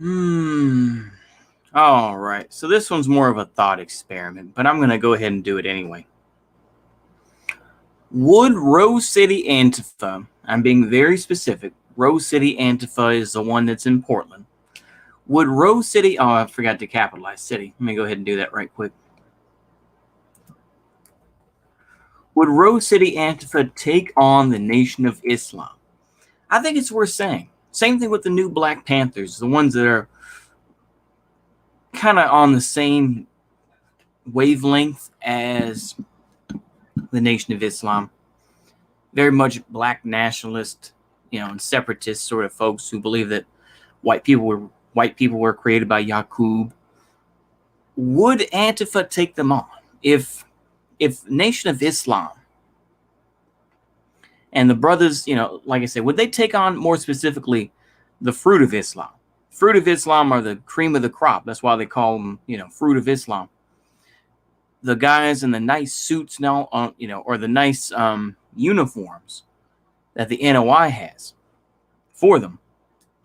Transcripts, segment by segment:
Hmm. All right. So this one's more of a thought experiment, but I'm going to go ahead and do it anyway. Would Rose City Antifa, I'm being very specific, Rose City Antifa is the one that's in Portland. Would Rose City, oh, I forgot to capitalize city. Let me go ahead and do that right quick. Would Rose City Antifa take on the Nation of Islam? I think it's worth saying. Same thing with the new Black Panthers, the ones that are kind of on the same wavelength as the Nation of Islam. Very much black nationalist, and separatist sort of folks who believe that white people were created by Yaqub. Would Antifa take them on? If Nation of Islam and the brothers, like I said, would they take on more specifically the Fruit of Islam? Fruit of Islam are the cream of the crop. That's why they call them, Fruit of Islam. The guys in the nice suits now, or the nice uniforms that the NOI has for them.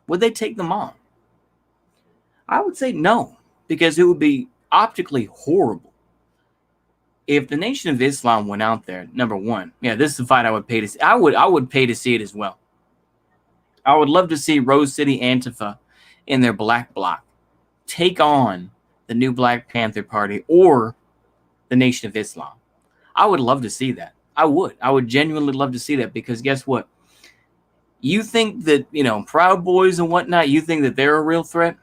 Would they take them on? I would say no, because it would be optically horrible. If the Nation of Islam went out there, number one, this is the fight I would pay to see. I would pay to see it as well. I would love to see Rose City Antifa in their black bloc take on the new Black Panther Party or the Nation of Islam. I would love to see that. I would genuinely love to see that, because guess what? You think that, Proud Boys and whatnot, you think that they're a real threat?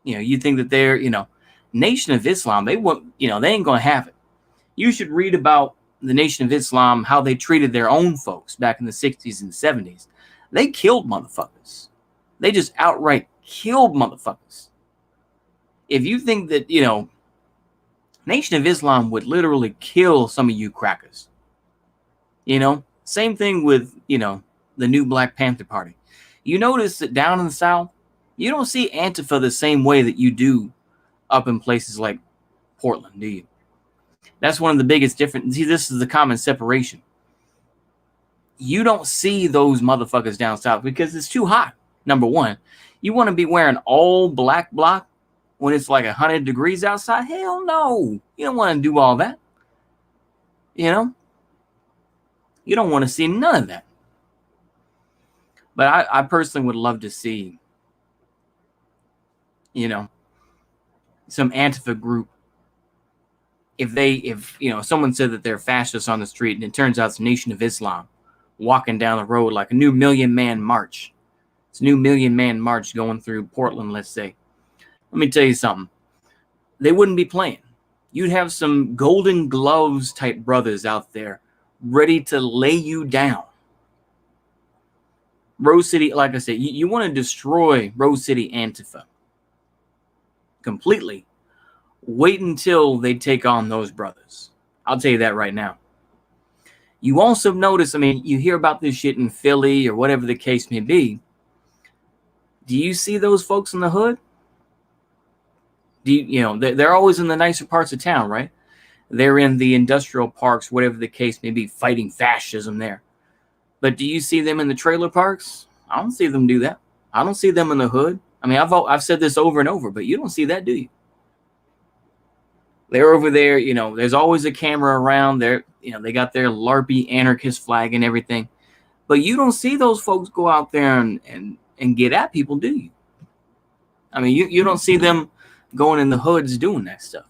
You think that they're, Nation of Islam, they want, they ain't going to have it. You should read about the Nation of Islam, how they treated their own folks back in the 60s and 70s. They killed motherfuckers. They just outright killed motherfuckers. If you think that, Nation of Islam would literally kill some of you crackers. Same thing with, the new Black Panther Party. You notice that down in the South, you don't see Antifa the same way that you do up in places like Portland, do you? That's one of the biggest differences. See, this is the common separation. You don't see those motherfuckers down south because it's too hot. Number one, you want to be wearing all black block when it's like 100 degrees outside? Hell no. You don't want to do all that. You don't want to see none of that. But I personally would love to see, some Antifa group. If someone said that they're fascists on the street and it turns out it's the Nation of Islam walking down the road like a new Million Man March. It's a new Million Man March going through Portland, let's say. Let me tell you something. They wouldn't be playing. You'd have some Golden Gloves type brothers out there ready to lay you down. Rose City, like I said, you want to destroy Rose City Antifa completely. Wait until they take on those brothers. I'll tell you that right now. You also notice, you hear about this shit in Philly or whatever the case may be. Do you see those folks in the hood? They're always in the nicer parts of town, right? They're in the industrial parks, whatever the case may be, fighting fascism there. But do you see them in the trailer parks? I don't see them do that. I don't see them in the hood. I've said this over and over, but you don't see that, do you? They're over there, there's always a camera around there. They got their LARPy anarchist flag and everything. But you don't see those folks go out there and get at people, do you? You don't see them going in the hoods doing that stuff.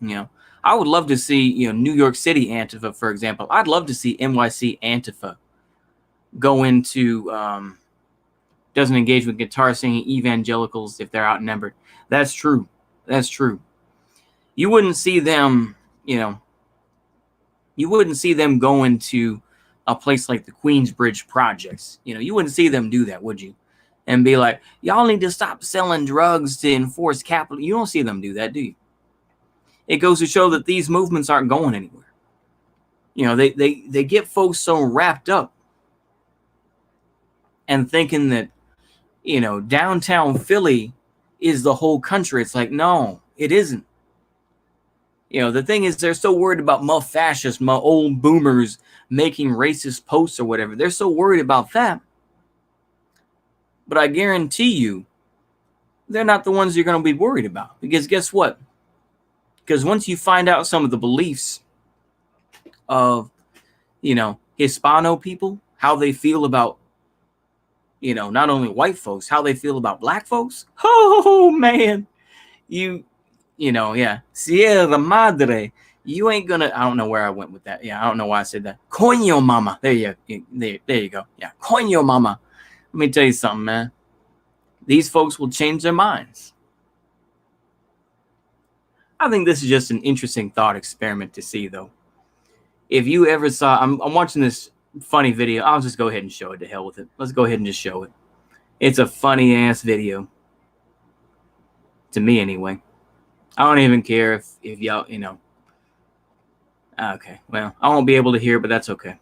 I would love to see, New York City Antifa, for example. I'd love to see NYC Antifa go into, doesn't engage with guitar singing evangelicals if they're outnumbered. That's true. That's true. You wouldn't see them, you wouldn't see them going to a place like the Queensbridge Projects. You wouldn't see them do that, would you? And be like, y'all need to stop selling drugs to enforce capital. You don't see them do that, do you? It goes to show that these movements aren't going anywhere. They get folks so wrapped up and thinking that, downtown Philly is the whole country. It's like, no, it isn't. The thing is, they're so worried about my fascists, my old boomers making racist posts or whatever. They're so worried about that But I guarantee you, they're not the ones you're going to be worried about. Because guess what? Because once you find out some of the beliefs of, Hispano people, how they feel about, not only white folks, how they feel about black folks. Oh, man. Yeah. Sierra Madre. You ain't gonna. I don't know where I went with that. Yeah, I don't know why I said that. Coño mama. There you go. Yeah, coño mama. Let me tell you something, man. These folks will change their minds. I think this is just an interesting thought experiment to see, though. If you ever saw, I'm watching this funny video. I'll just go ahead and show it. To hell with it. Let's go ahead and just show it. It's a funny ass video. To me, anyway. I don't even care if y'all, Okay, well, I won't be able to hear it, but that's okay.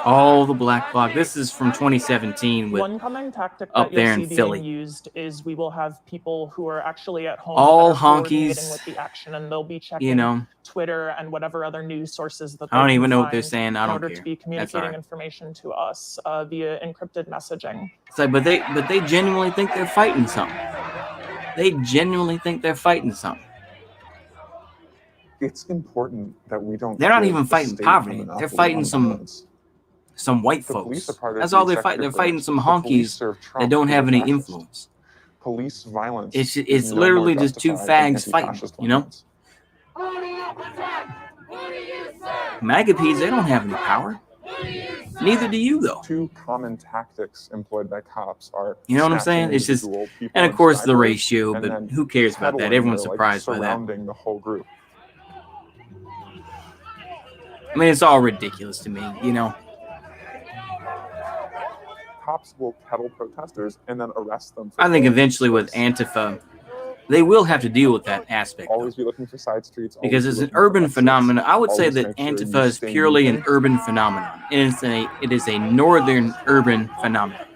All the black bloc. This is from 2017 with one common tactic up that there you'll in see Philly. being used is we will have people who are actually at home all that are coordinating honkies with the action, and they'll be checking Twitter and whatever other news sources that they I don't can even know what find they're saying. I in don't order care. to be communicating information to us via encrypted messaging. It's like, but they genuinely think they're fighting something. They genuinely think they're fighting something. It's important that we don't. They're not even fighting poverty. They're fighting some white folks. That's all they're fighting. They're fighting some honkies that don't have any influence. Police violence. It's literally just two fags fighting. Magpies, they don't have any power. Neither do you, though. Two common tactics employed by cops are. You know what I'm saying? It's just, and of course the ratio, but who cares about that? Everyone's surprised by that. Surrounding the whole group. I mean, it's all ridiculous to me, Cops will peddle protesters and then arrest them. I think eventually with Antifa, they will have to deal with that aspect. Always be looking for side streets. Because it's an urban phenomenon. I would say that Antifa is purely an urban phenomenon. It is a northern urban phenomenon.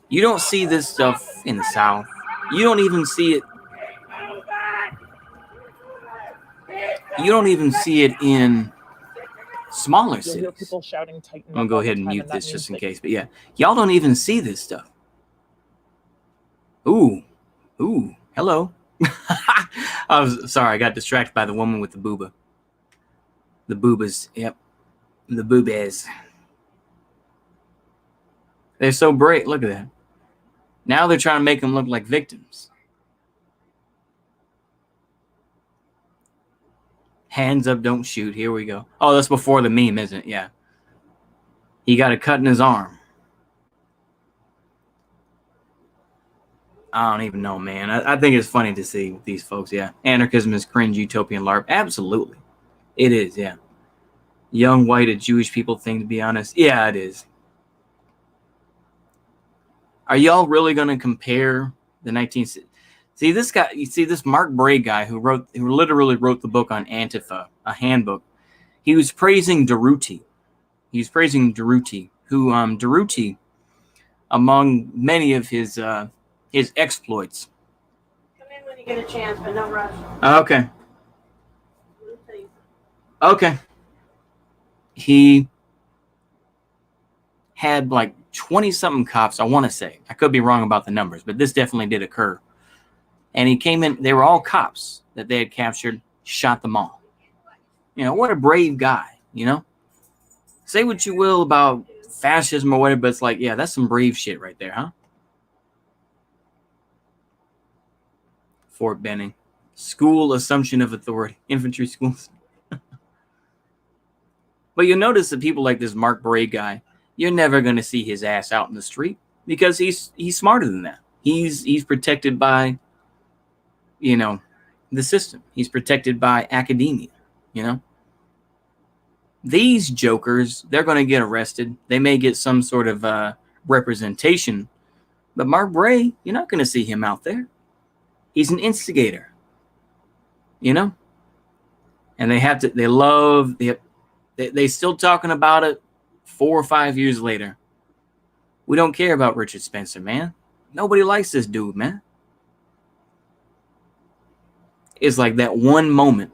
You don't see this stuff in the South. You don't even see it. You don't even see it in smaller cities. You'll hear people shouting, "Tighten up." I'm gonna go ahead and mute this just in case. But yeah, y'all don't even see this stuff. Ooh, hello. I was sorry, I got distracted by the woman with the booba. The boobas, yep. The boobas. They're so bright. Look at that. Now they're trying to make them look like victims. Hands up, don't shoot. Here we go. Oh, that's before the meme, isn't it? Yeah. He got a cut in his arm. I don't even know, man. I think it's funny to see these folks, yeah. Anarchism is cringe, utopian LARP. Absolutely. It is, yeah. Young, white, and Jewish people thing, to be honest. Yeah, it is. Are y'all really going to compare the 19... See, this guy, you see this Mark Bray guy who literally wrote the book on Antifa, a handbook. He was praising Durruti. Who Durruti, among many of his exploits. Come in when you get a chance, but no rush. Okay. He had like 20-something cops, I want to say. I could be wrong about the numbers, but this definitely did occur. And he came in, they were all cops that they had captured, shot them all. What a brave guy, Say what you will about fascism or whatever, but it's like, yeah, that's some brave shit right there, huh? Fort Benning. School assumption of authority. Infantry schools. But you'll notice that people like this Mark Bray guy, you're never going to see his ass out in the street because he's smarter than that. He's protected by, the system. He's protected by academia, These jokers, they're going to get arrested. They may get some sort of representation. But Mark Bray, you're not going to see him out there. He's an instigator, And they still talking about it 4 or 5 years later. We don't care about Richard Spencer, man. Nobody likes this dude, man. It's like that one moment.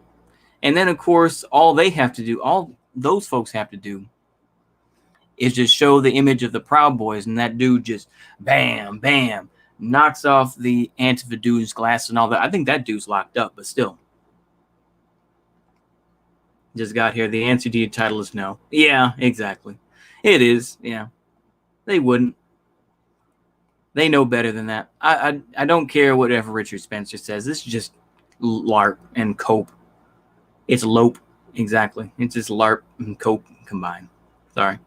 And then, of course, all those folks have to do is just show the image of the Proud Boys, and that dude just bam, bam, knocks off the Antifa dude's glass and all that. I think that dude's locked up, but still. Just got here. The answer to your title is no. Yeah, exactly. It is. Yeah. They wouldn't. They know better than that. I don't care whatever Richard Spencer says. This is just LARP and cope. It's lope. Exactly. It's just LARP and cope combined. Sorry.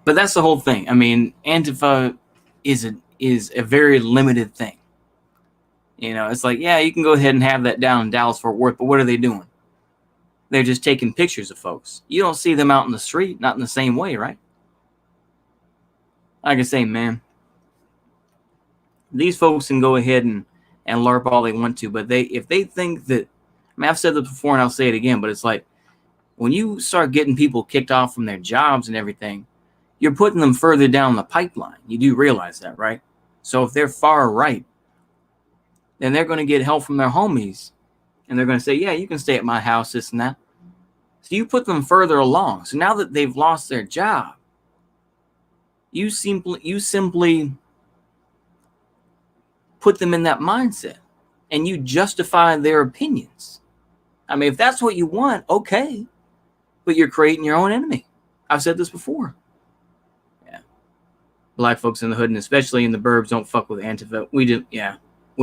But that's the whole thing. I mean, Antifa is a very limited thing. You know, it's like, yeah, you can go ahead and have that down in Dallas Fort Worth, but what are they doing? They're just taking pictures of folks. You don't see them out in the street, not in the same way, right? Like I say, man, these folks can go ahead and LARP all they want to, but if they think that, I mean, I've said this before and I'll say it again, but it's like when you start getting people kicked off from their jobs and everything, you're putting them further down the pipeline. You do realize that, right? So if they're far right, then they're going to get help from their homies. And they're going to say, yeah, you can stay at my house, this and that. So you put them further along. So now that they've lost their job, you simply put them in that mindset. And you justify their opinions. I mean, if that's what you want, okay. But you're creating your own enemy. I've said this before. Yeah. Black folks in the hood, and especially in the burbs, don't fuck with Antifa. We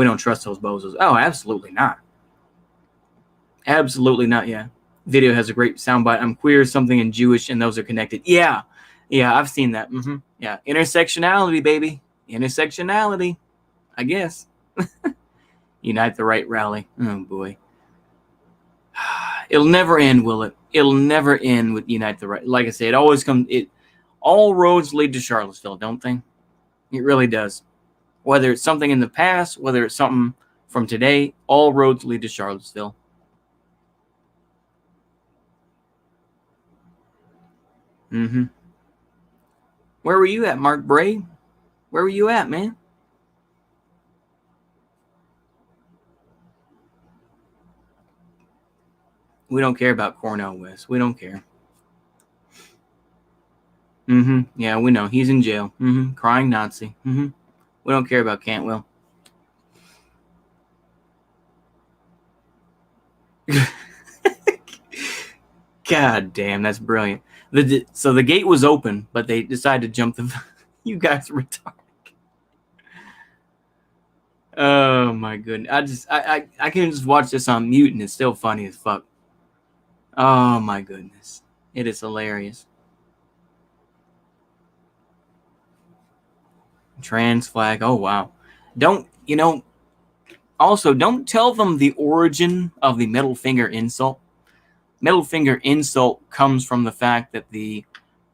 don't trust those bozos. Oh, absolutely not. Absolutely not, yeah. Video has a great soundbite. I'm queer, something in Jewish, and those are connected. Yeah, I've seen that. Yeah, intersectionality, baby. Intersectionality, I guess. Unite the Right rally. Oh, boy. It'll never end, will it? It'll never end with Unite the Right. Like I say, all roads lead to Charlottesville, don't they? It really does. Whether it's something in the past, whether it's something from today, all roads lead to Charlottesville. Where were you at, Mark Bray? Where were you at, man? We don't care about Cornell West. We don't care. Yeah, we know. He's in jail. Crying Nazi. We don't care about Cantwell. God damn, that's brilliant. So the gate was open, but they decided to jump the... You guys are retarded. Oh, my goodness. I can just watch this on mute, and it's still funny as fuck. Oh, my goodness. It is hilarious. Trans flag. Oh, wow. Also, don't tell them the origin of the middle finger insult. Middle finger insult comes from the fact that the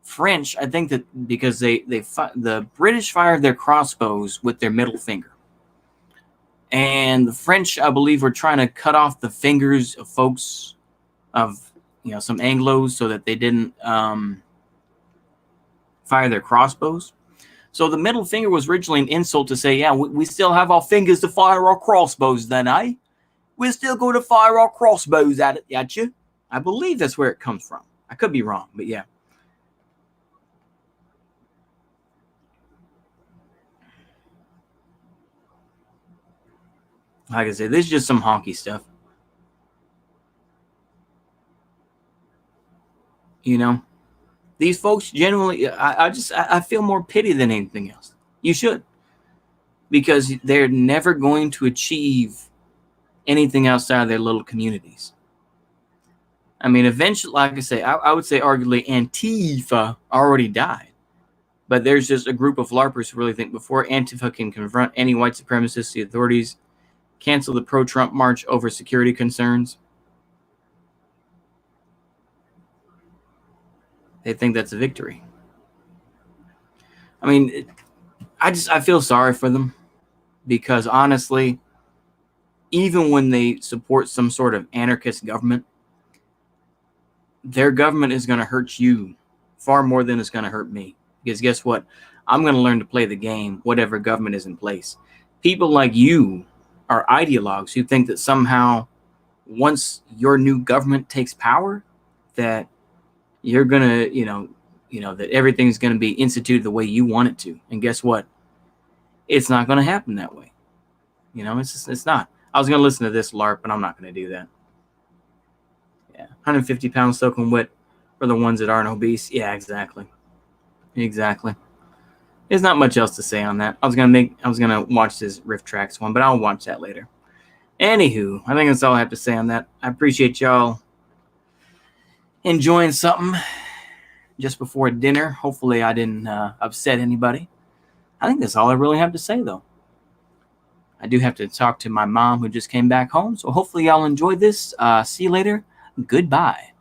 French, I think that because the British fired their crossbows with their middle finger. And the French, I believe, were trying to cut off the fingers of folks of, some Anglos so that they didn't fire their crossbows. So the middle finger was originally an insult to say, yeah, we still have our fingers to fire our crossbows then, eh? We're still going to fire our crossbows at you. I believe that's where it comes from. I could be wrong, but yeah. Like I said, this is just some honky stuff. These folks generally, I feel more pity than anything else. You should. Because they're never going to achieve anything outside of their little communities. I mean, eventually, like I say, I would say arguably Antifa already died. But there's just a group of LARPers who really think before Antifa can confront any white supremacists, the authorities cancel the pro-Trump march over security concerns. They think that's a victory. I mean, I feel sorry for them because honestly, even when they support some sort of anarchist government, their government is going to hurt you far more than it's going to hurt me. Because guess what? I'm going to learn to play the game, whatever government is in place. people like you are ideologues who think that somehow once your new government takes power, that you're gonna, that everything's gonna be instituted the way you want it to. And guess what? It's not gonna happen that way. It's not. I was gonna listen to this LARP, but I'm not gonna do that. Yeah, 150 pounds soaking wet for the ones that aren't obese. Yeah, exactly. There's not much else to say on that. I was gonna watch this Riff Tracks one, but I'll watch that later. Anywho, I think that's all I have to say on that. I appreciate y'all enjoying something just before dinner. Hopefully I didn't upset anybody. I think that's all I really have to say, though. I do have to talk to my mom who just came back home, so hopefully y'all enjoyed this. See you later. Goodbye.